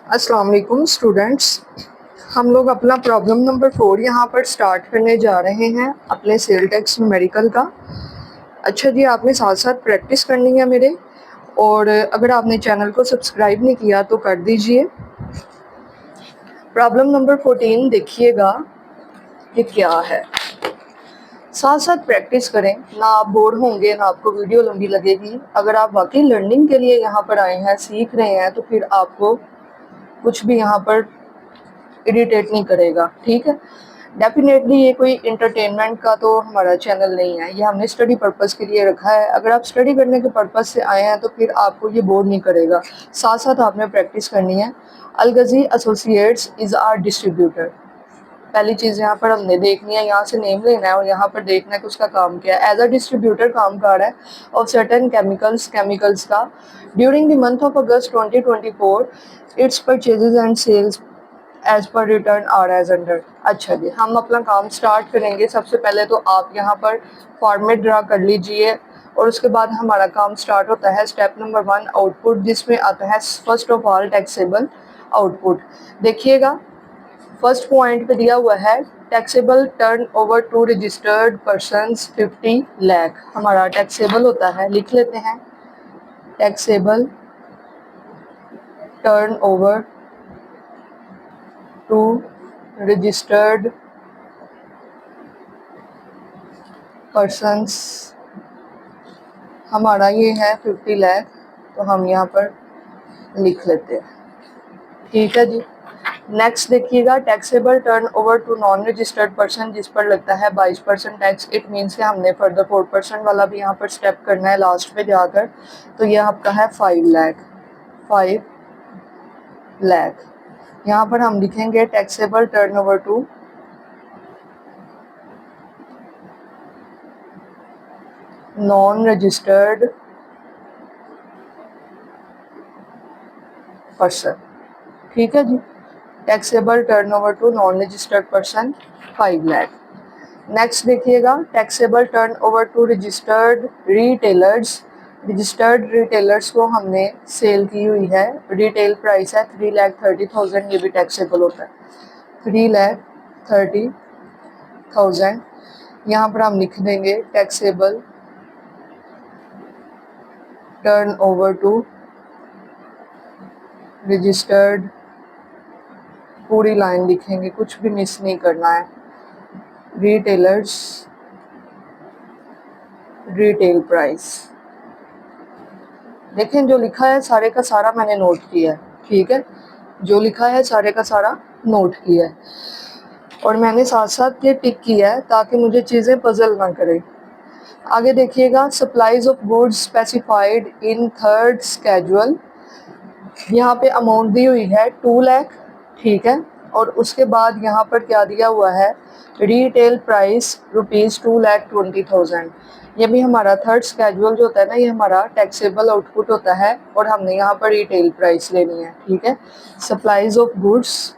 अस्सलाम वालेकुम स्टूडेंट्स। हम लोग अपना प्रॉब्लम नंबर 4 यहाँ पर स्टार्ट करने जा रहे हैं अपने सेल टैक्स न्यूमेरिकल का। अच्छा जी, आपने साथ साथ प्रैक्टिस करनी है मेरे, और अगर आपने चैनल को सब्सक्राइब नहीं किया तो कर दीजिए। प्रॉब्लम नंबर 14 देखिएगा कि क्या है, साथ साथ प्रैक्टिस करें, ना आप बोर होंगे ना आपको वीडियो लंबी लगेगी। अगर आप वाकई लर्निंग के लिए यहाँ पर आए हैं, सीख रहे हैं, तो फिर आपको कुछ भी यहाँ पर इरिटेट नहीं करेगा, ठीक है। डेफिनेटली ये कोई इंटरटेनमेंट का तो हमारा चैनल नहीं है, ये हमने स्टडी पर्पस के लिए रखा है। अगर आप स्टडी करने के पर्पस से आए हैं तो फिर आपको ये बोर नहीं करेगा। साथ साथ आपने प्रैक्टिस करनी है। अलगजी एसोसिएट्स इज आर डिस्ट्रीब्यूटर। पहली चीज़ यहाँ पर हमने देखनी है, यहाँ से नेम लेना है और यहाँ पर देखना है कि उसका काम क्या है। एज अ डिस्ट्रीब्यूटर काम कर रहा है ऑफ सर्टेन केमिकल्स का during the month of August 2024 its purchases and sales as per return are as under. अच्छा जी, हम अपना काम स्टार्ट करेंगे। सबसे पहले तो आप यहाँ पर फॉर्मेट ड्रा कर लीजिए और उसके बाद हमारा काम स्टार्ट होता है। स्टेप नंबर 1 आउटपुट, जिसमें आता है first of all taxable output. देखिएगा फर्स्ट पॉइंट पे दिया हुआ है taxable turnover to registered persons 50 lakh. हमारा टैक्सेबल होता है, लिख लेते हैं, taxable turnover to registered persons, हमारा ये है 50 लाख, तो हम यहाँ पर लिख लेते हैं, ठीक है जी। नेक्स्ट देखिएगा taxable turnover to non registered person, जिस पर लगता है 22% टैक्स। इट मीन्स कि हमने फर्दर 4% वाला भी यहाँ पर स्टेप करना है लास्ट पे जाकर। तो ये आपका है 5 लाख, 5 लाख। यहाँ पर हम लिखेंगे taxable turnover to non registered person, ठीक है जी। Taxable turnover to non registered person 5 lakh. Next देखिएगा taxable turnover to registered retailers. Registered retailers को हमने सेल की हुई है, रिटेल प्राइस है 3,30,000, ये भी टैक्सेबल होता है 3,30,000। यहाँ पर हम लिख देंगे टैक्सेबल टर्नओवर टू रजिस्टर्ड, पूरी लाइन लिखेंगे, कुछ भी मिस नहीं करना है। रिटेलर्स रिटेल प्राइस, देखें जो लिखा है सारे का सारा मैंने नोट किया है, ठीक है। जो लिखा है सारे का सारा नोट किया है और मैंने साथ साथ ये टिक किया है ताकि मुझे चीज़ें पजल ना करें। आगे देखिएगा supplies of goods specified in third schedule. यहाँ पे अमाउंट दी हुई है 2 लाख, ठीक है। और उसके बाद यहाँ पर क्या दिया हुआ है, रिटेल प्राइस ₹2,20,000। ये भी हमारा थर्ड स्केड्यूल जो होता है ना, ये हमारा टैक्सेबल आउटपुट होता है और हमने यहाँ पर रिटेल प्राइस लेनी है, ठीक है। Supplies of goods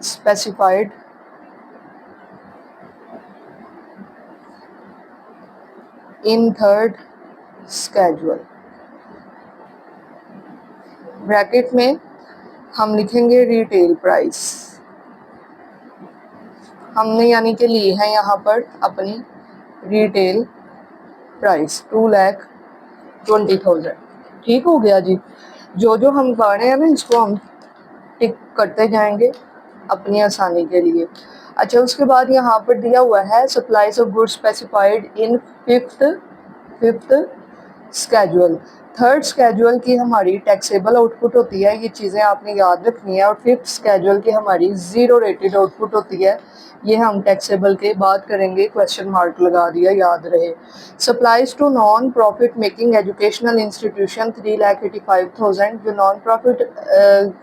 specified in third schedule, bracket में हम लिखेंगे रिटेल प्राइस। हमने यानी कि ली है यहाँ पर अपनी रिटेल प्राइस 2,20,000, ठीक हो गया जी। जो जो हम पढ़ रहे हैं ना, इसको हम टिक करते जाएंगे अपनी आसानी के लिए। अच्छा, उसके बाद यहाँ पर दिया हुआ है supplies of goods specified in fifth schedule. Third schedule की हमारी टैक्सेबल आउटपुट होती है, ये चीज़ें आपने याद रखनी है। और फिफ्थ स्केड्यूल की हमारी ज़ीरो रेटेड आउटपुट होती है, ये हम टैक्सेबल के बात करेंगे, क्वेश्चन मार्क लगा दिया, याद रहे। Supplies to non profit making educational institution 3,85,000। जो नॉन प्रॉफिट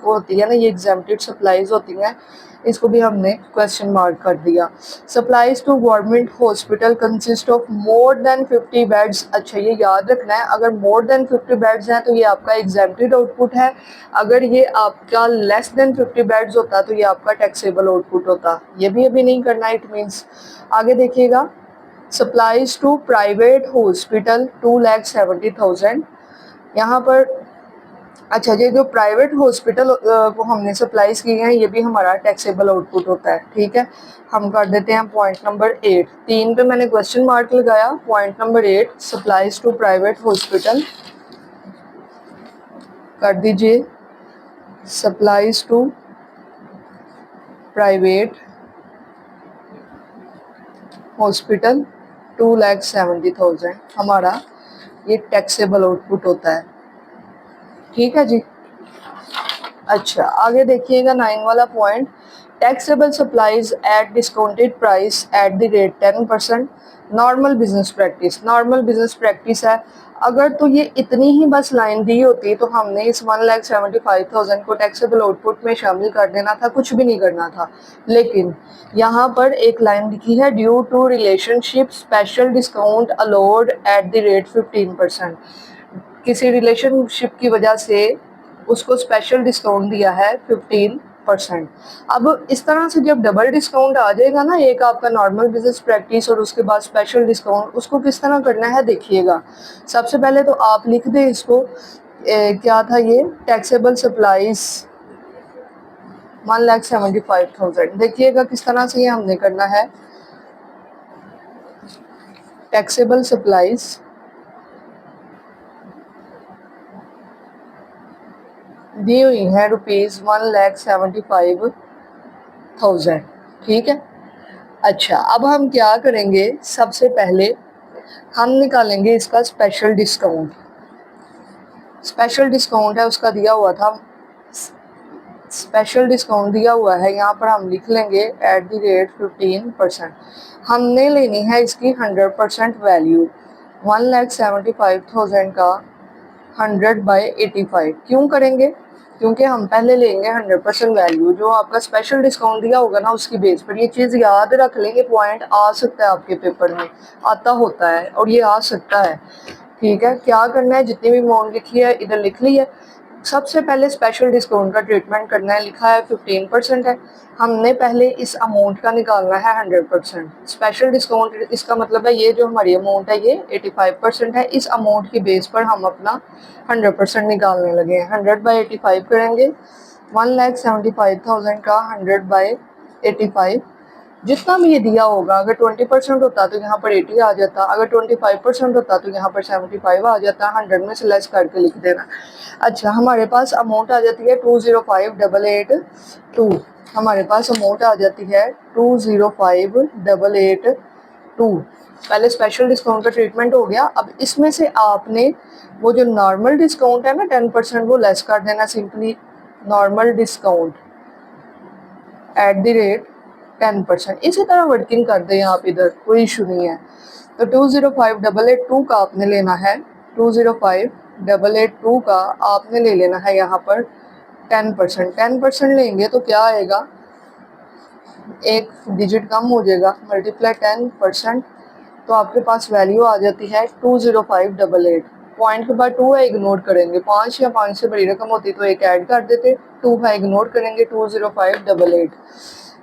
होती है ना, ये एग्जेम्प्टेड सप्लाईज होती हैं, इसको भी हमने क्वेश्चन मार्क कर दिया। Supplies to government hospital consist of more than 50 beds. अच्छा, ये याद रखना है, अगर मोर देन 50 बेड्स हैं तो ये आपका एग्जेम्प्टेड आउटपुट है। अगर ये आपका लेस देन 50 बेड्स होता तो ये आपका टैक्सेबल आउटपुट होता। ये भी अभी नहीं करना, इट मीन्स। आगे देखिएगा सप्लाईज टू प्राइवेट हॉस्पिटल 2,70,000। यहाँ पर अच्छा, ये जो प्राइवेट हॉस्पिटल को हमने सप्लाईज किए हैं ये भी हमारा टैक्सेबल आउटपुट होता है। ठीक है, हम कर देते हैं पॉइंट नंबर 8। 3 पे मैंने क्वेश्चन मार्क लगाया। Point number 8 supplies to private hospital कर दीजिए। सप्लाईज टू प्राइवेट हॉस्पिटल 2,70,000 हमारा ये टैक्सेबल आउटपुट होता है। ठीक है जी। अच्छा, आगे देखिएगा 9 वाला point, taxable supplies eight discounted price at the rate 10%। Normal business practice, normal business practice है। अगर तो ये इतनी ही बस लाइन दी होती तो हमने इस 1,75,000 को टैक्सेबल आउटपुट में शामिल कर देना था, कुछ भी नहीं करना था। लेकिन यहाँ पर एक लाइन लिखी है, due to relationship special discount allowed at the rate 15%। किसी रिलेशनशिप की वजह से उसको स्पेशल डिस्काउंट दिया है 15%। अब इस तरह से जब डबल डिस्काउंट आ जाएगा ना, एक आपका नॉर्मल बिजनेस प्रैक्टिस और उसके बाद स्पेशल डिस्काउंट, उसको किस तरह करना है देखिएगा। सबसे पहले तो आप लिख दें इसको, क्या था ये, टैक्सेबल सप्लाईज 1,75,000। देखिएगा किस तरह से ये हमने करना है। टैक्सेबल सप्लाईज दी हुई है ₹1,75,000। ठीक है। अच्छा, अब हम क्या करेंगे, सबसे पहले हम निकालेंगे इसका स्पेशल डिस्काउंट। स्पेशल डिस्काउंट है उसका दिया हुआ था, स्पेशल डिस्काउंट दिया हुआ है, यहाँ पर हम लिख लेंगे एट द रेट 15%। हमने लेनी है इसकी 100% वैल्यू। 1,75,000 का 100/85 क्यों करेंगे, क्योंकि हम पहले लेंगे 100% वैल्यू, जो आपका स्पेशल डिस्काउंट दिया होगा ना उसकी बेस पर। ये चीज़ याद रख लेंगे, पॉइंट आ सकता है आपके पेपर में, आता होता है और ये आ सकता है। ठीक है, क्या करना है, जितनी भी अमाउंट लिखी है इधर लिख ली है। सबसे पहले स्पेशल डिस्काउंट का ट्रीटमेंट करना है, लिखा है 15% है, हमने पहले इस अमाउंट का निकालना है 100%। स्पेशल डिस्काउंट इसका मतलब है ये जो हमारी अमाउंट है ये 85% है, इस अमाउंट की बेस पर हम अपना 100% निकालने लगे हैं। 100/85 करेंगे, 1,75,000 का 100/85, जितना भी ये दिया होगा, अगर 20% होता तो यहाँ पर 80 आ जाता, अगर 25% होता तो यहाँ पर 75 आ जाता, 100 में से लेस करके लिख देना। अच्छा, हमारे पास अमाउंट आ जाती है 205,882। हमारे पास अमाउंट आ जाती है 205,882। पहले स्पेशल डिस्काउंट का ट्रीटमेंट हो गया। अब इसमें से आपने वो जो नॉर्मल डिस्काउंट है ना 10%, वो लेस कर देना simply. Normal discount at the rate 10%, इसी तरह वर्किंग कर दें आप, इधर कोई इशू नहीं है। तो 205,882 का आपने लेना है, 205,882 का आपने ले लेना है यहाँ पर 10%। 10% लेंगे तो क्या आएगा, एक डिजिट कम हो जाएगा, मल्टीप्लाई 10%, तो आपके पास वैल्यू आ जाती है 20588। पॉइंट के बाद 2 है, इग्नोर करेंगे। 5 या 5 से बड़ी रकम होती तो एक ऐड कर देते, 2 है इग्नोर करेंगे, 20588।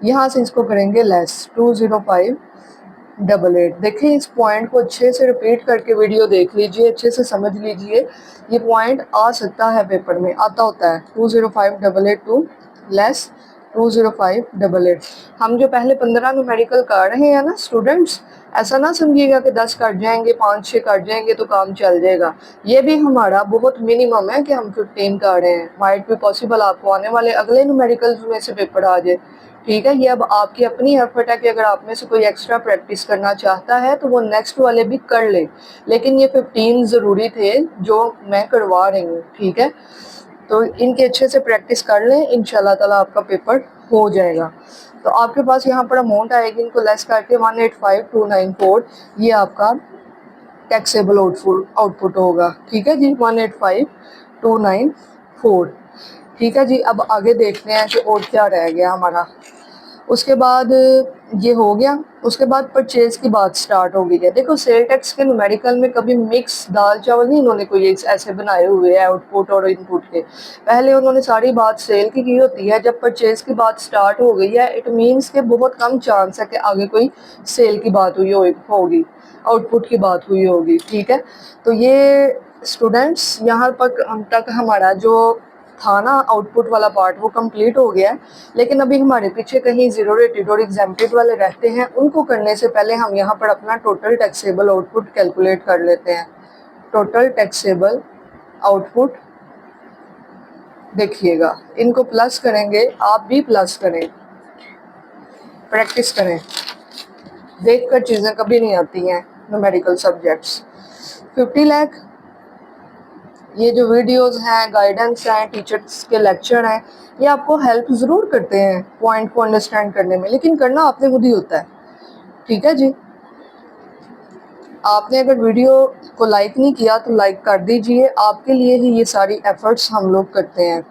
यहाँ से इसको करेंगे लेस, 20588। देखिए इस पॉइंट को अच्छे से रिपीट करके वीडियो देख लीजिए, अच्छे से समझ लीजिए, ये पॉइंट आ सकता है पेपर में, आता होता है। 205,882 लेस 20588। हम जो पहले 15 न्यूमेरिकल कर रहे हैं ना स्टूडेंट्स, ऐसा ना समझिएगा कि 10 कट जाएंगे, 5-6 कट जाएंगे तो काम चल जाएगा। ये भी हमारा बहुत मिनिमम है कि हम 15 कर रहे हैं। माइट भी पॉसिबल आपको आने वाले अगले न्यूमेरिकल में से पेपर आ जाए। ठीक है, ये अब आपकी अपनी एफर्ट है कि अगर आप में से कोई एक्स्ट्रा प्रैक्टिस करना चाहता है तो वो नेक्स्ट वाले भी कर ले, लेकिन ये 15 ज़रूरी थे जो मैं करवा रही हूँ। ठीक है, तो इनके अच्छे से प्रैक्टिस कर लें, इंशाल्लाह ताला आपका पेपर हो जाएगा। तो आपके पास यहाँ पर अमाउंट आएगी, इनको लेस करके 185,294, ये आपका टैक्सेबल आउटपुट होगा। ठीक है जी, 185,294। ठीक है जी, अब आगे देखते हैं कि और क्या रह गया हमारा। उसके बाद ये हो गया, उसके बाद परचेज की बात स्टार्ट हो गई है। देखो सेल टैक्स के न्यूमेरिकल में कभी मिक्स दाल चावल नहीं इन्होंने कोई ऐसे बनाए हुए हैं आउटपुट और इनपुट के। पहले उन्होंने सारी बात सेल की होती है, जब परचेज की बात स्टार्ट हो गई है इट मीन्स के बहुत कम चांस है कि आगे कोई सेल की बात हुई होगी। आउटपुट की बात हुई होगी, ठीक है। तो ये स्टूडेंट्स यहाँ तक हमारा जो था ना आउटपुट वाला पार्ट वो कंप्लीट हो गया है, लेकिन अभी हमारे पीछे कहीं जीरो रेटेड और एग्जाम्प्टेड वाले रहते हैं। उनको करने से पहले हम यहाँ पर अपना टोटल टैक्सेबल आउटपुट कैलकुलेट कर लेते हैं। टोटल टैक्सेबल आउटपुट देखिएगा, इनको प्लस करेंगे, आप भी प्लस करें, प्रैक्टिस करें, देखकर चीज़ें कभी नहीं आती हैं न्यूमेरिकल सब्जेक्ट्स। 50 लाख, ये जो वीडियोस हैं, गाइडेंस हैं, टीचर्स के लेक्चर हैं, ये आपको हेल्प ज़रूर करते हैं पॉइंट को अंडरस्टैंड करने में, लेकिन करना आपने खुद ही होता है, ठीक है जी। आपने अगर वीडियो को लाइक नहीं किया तो लाइक कर दीजिए, आपके लिए ही ये सारी एफर्ट्स हम लोग करते हैं,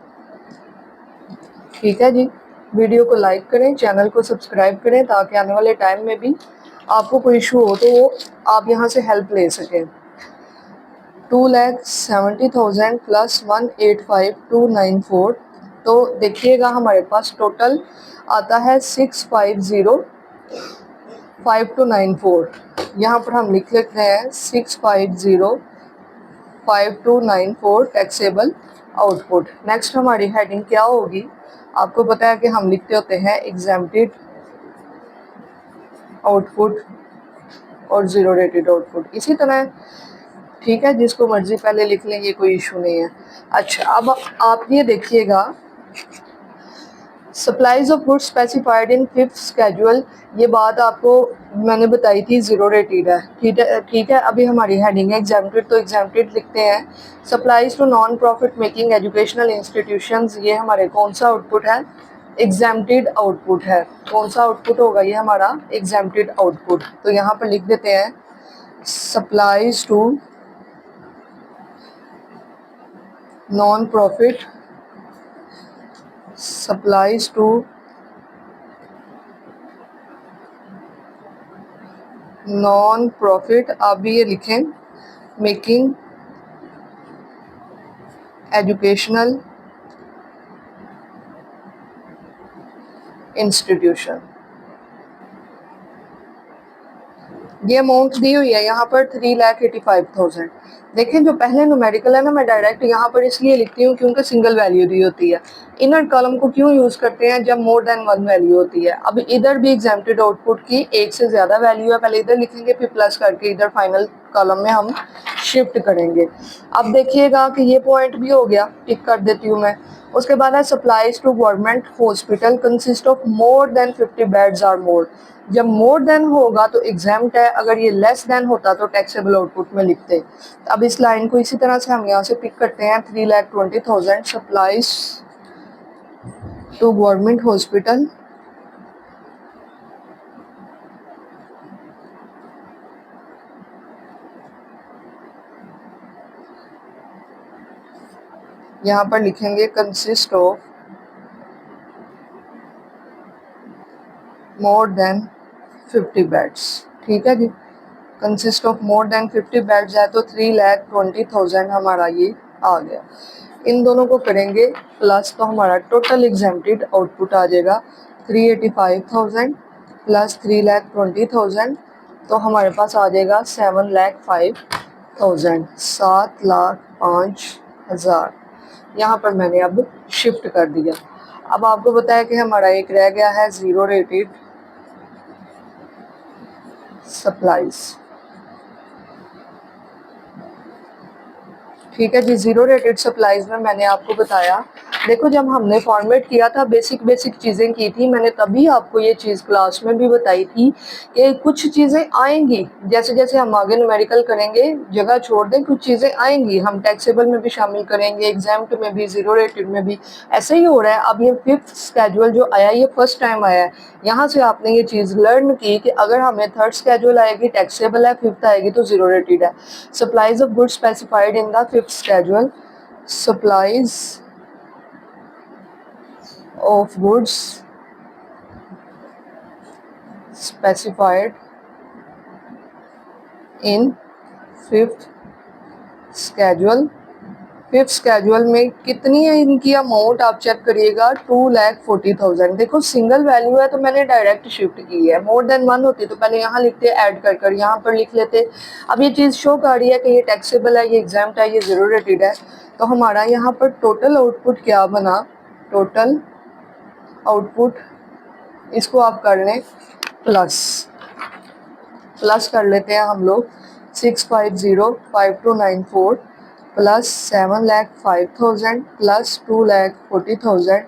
ठीक है जी। वीडियो को लाइक करें, चैनल को सब्सक्राइब करें, ताकि आने वाले टाइम में भी आपको कोई इशू हो तो वो आप यहाँ से हेल्प ले सकें। 2,70,000 प्लस 185,294, तो देखिएगा हमारे पास टोटल आता है 650,5294। यहाँ पर हम लिख लेते हैं 650,5294 टैक्सेबल आउटपुट। नेक्स्ट हमारी हेडिंग क्या होगी, आपको पता है कि हम लिखते होते हैं एग्जाम्प्टेड आउटपुट और जीरो रेटेड आउटपुट, इसी तरह, ठीक है, जिसको मर्जी पहले लिख लेंगे, कोई इशू नहीं है। अच्छा, अब आप ये देखिएगा, supplies of goods specified in 5th schedule, ये बात आपको मैंने बताई थी, जीरो रेटेड है, ठीक है। अभी हमारी हेडिंग है एग्जाम्प्टेड, तो एग्जाम्प्टेड लिखते हैं। Supplies to non profit making educational institutions, ये हमारे कौन सा आउटपुट है, एग्जाम्प्टेड आउटपुट है। कौन सा आउटपुट होगा ये हमारा, एग्जाम्प्टेड आउटपुट। तो यहाँ पर लिख देते हैं supplies to non profit, supplies to non profit, आप भी ये लिखें, मेकिंग एजुकेशनल इंस्टीट्यूशन। ये अमाउंट दी हुई है यहाँ पर 3,85,000। देखें, जो पहले न्यूमेरिकल है ना, मैं डायरेक्ट यहाँ पर इसलिए लिखती हूँ क्योंकि सिंगल वैल्यू दी होती है। इनर कॉलम को क्यों यूज़ करते हैं, जब मोर देन 1 वैल्यू होती है। अब इधर भी एग्जाम्प्टेड आउटपुट की एक से ज़्यादा वैल्यू है, पहले इधर लिखेंगे, फिर प्लस करके इधर फाइनल कॉलम में हम शिफ्ट करेंगे। अब देखिएगा कि ये पॉइंट भी हो गया, टिक कर देती हूँ मैं। उसके बाद है supplies to government hospital consist of more than 50 beds or more. जब मोर देन होगा तो एग्जाम्प्ट है, अगर ये लेस देन होता तो टैक्सेबल आउटपुट में लिखते। अब इस लाइन को इसी तरह से हम यहाँ से पिक करते हैं, 3,20,000 सप्लाईज टू गवर्नमेंट हॉस्पिटल यहाँ पर लिखेंगे consist of more than 50 beds, ठीक है जी। Consist of more than 50 beds है तो 3,20,000 हमारा ये आ गया। इन दोनों को करेंगे प्लस, तो हमारा टोटल एग्जाम्प्टेड आउटपुट आ जाएगा 3,85,000 प्लस 3,20,000, तो हमारे पास आ जाएगा 7,05,000, 7,05,000। यहाँ पर मैंने अब शिफ्ट कर दिया। अब आपको बताया कि हमारा एक रह गया है जीरो रेटेड सप्लाईज, ठीक है जी। जीरो रेटेड सप्लाईज में मैंने आपको बताया, देखो जब हमने फॉर्मेट किया था, बेसिक चीज़ें की थी मैंने, तभी आपको ये चीज़ क्लास में भी बताई थी कि कुछ चीज़ें आएंगी, जैसे जैसे हम आगे न्यूमेरिकल करेंगे, जगह छोड़ दें, कुछ चीज़ें आएंगी, हम टैक्सेबल में भी शामिल करेंगे, एग्जाम्प्ट में भी, जीरो रेटेड में भी। ऐसे ही हो रहा है। अब ये 5th स्केड्यूल जो आया, ये फर्स्ट टाइम आया है। यहाँ से आपने ये चीज़ लर्न की कि अगर हमें 3rd स्केड्यूल आएगी टैक्सेबल है, 5th आएगी तो जीरो रेटेड है। Supplies of goods specified in the 5th schedule, supplies of goods specified in 5th schedule fifth schedule में कितनी है इनकी अमाउंट आप चेक करिएगा, 2,40,000। देखो सिंगल वैल्यू है तो मैंने डायरेक्ट शिफ्ट की है, मोर देन वन होती तो पहले यहाँ लिखते ऐड कर कर यहाँ पर लिख लेते। अब ये चीज़ शो कर रही है कि ये टैक्सेबल है, ये एग्जाम्प्ट है, ये जीरो रेटेड है। तो हमारा यहाँ पर टोटल आउटपुट क्या बना, टोटल आउटपुट इसको आप कर लें प्लस कर लेते हैं हम लोग 6505294 प्लस 7,05,000 प्लस 2,40,000।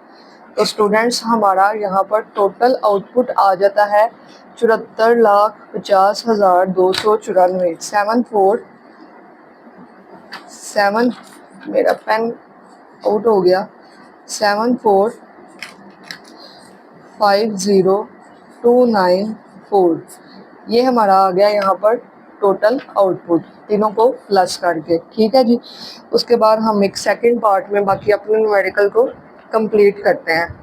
तो स्टूडेंट्स हमारा यहाँ पर टोटल आउटपुट आ जाता है 74,50,294। 7 मेरा पेन आउट हो गया, 74,50,294 ये हमारा आ गया यहाँ पर टोटल आउटपुट, तीनों को प्लस करके। ठीक है जी। उसके बाद हम एक सेकंड पार्ट में बाकी अपने न्यूमेरिकल को कंप्लीट करते हैं।